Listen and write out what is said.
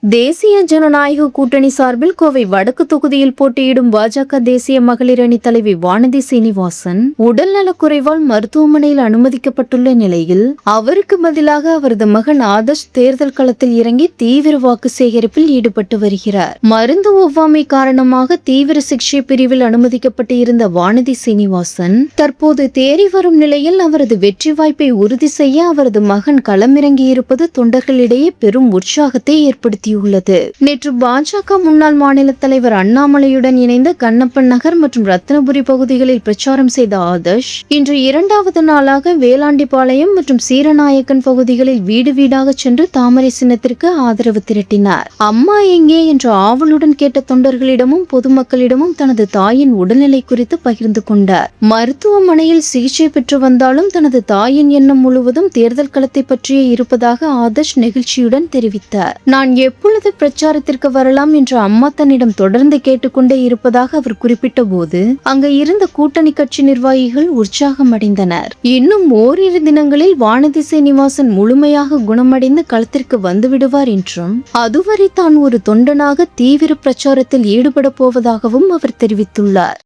தேசிய ஜனநாயக கூட்டணி சார்பில் கோவை வடக்கு தொகுதியில் போட்டியிடும் பாஜக தேசிய மகளிர் அணி தலைவி வானதி சீனிவாசன் உடல்நலக்குறைவால் மருத்துவமனையில் அனுமதிக்கப்பட்டுள்ள நிலையில் அவருக்கு பதிலாக அவரது மகன் ஆதர்ஷ் தேர்தல் களத்தில் இறங்கி தீவிர வாக்கு சேகரிப்பில் ஈடுபட்டு வருகிறார். மருந்து ஒவ்வாமை காரணமாக தீவிர சிகிச்சை பிரிவில் அனுமதிக்கப்பட்டு இருந்த வானதி சீனிவாசன் தற்போது தேறி வரும் நிலையில் அவரது வெற்றி வாய்ப்பை உறுதி செய்ய அவரது மகன் களமிறங்கியிருப்பது தொண்டர்களிடையே பெரும் உற்சாகத்தை ஏற்படுத்தி நேற்று பாஜக முன்னாள் மாநில தலைவர் அண்ணாமலையுடன் இணைந்து கண்ணப்பன் நகர் மற்றும் ரத்னபுரி பகுதிகளில் பிரச்சாரம் செய்த ஆதர்ஷ் இன்று இரண்டாவது நாளாக வேளாண்டிபாளையம் மற்றும் சீரநாயக்கன் பகுதிகளில் வீடு வீடாக சென்று தாமரை சின்னத்திற்கு ஆதரவு திரட்டினார். அம்மா எங்கே என்ற ஆவலுடன் கேட்ட தொண்டர்களிடமும் பொதுமக்களிடமும் தனது தாயின் உடல்நிலை குறித்து பகிர்ந்து கொண்டார். மருத்துவமனையில் சிகிச்சை பெற்று வந்தாலும் தனது தாயின் எண்ணம் முழுவதும் தேர்தல் களத்தை பற்றியே இருப்பதாக ஆதர்ஷ் நெகிழ்ச்சியுடன் தெரிவித்தார். நான் எப்பொழுது பிரச்சாரத்திற்கு வரலாம் என்று அம்மா தன்னிடம் தொடர்ந்து கேட்டுக்கொண்டே இருப்பதாக அவர் குறிப்பிட்ட போது அங்கு இருந்த கூட்டணி கட்சி நிர்வாகிகள் உற்சாகம் அடைந்தனர். இன்னும் ஓரிரு தினங்களில் வானதி சீனிவாசன் முழுமையாக குணமடைந்து களத்திற்கு வந்துவிடுவார் என்றும் அதுவரை தான் ஒரு தொண்டனாக தீவிர பிரச்சாரத்தில் ஈடுபட போவதாகவும் அவர் தெரிவித்துள்ளார்.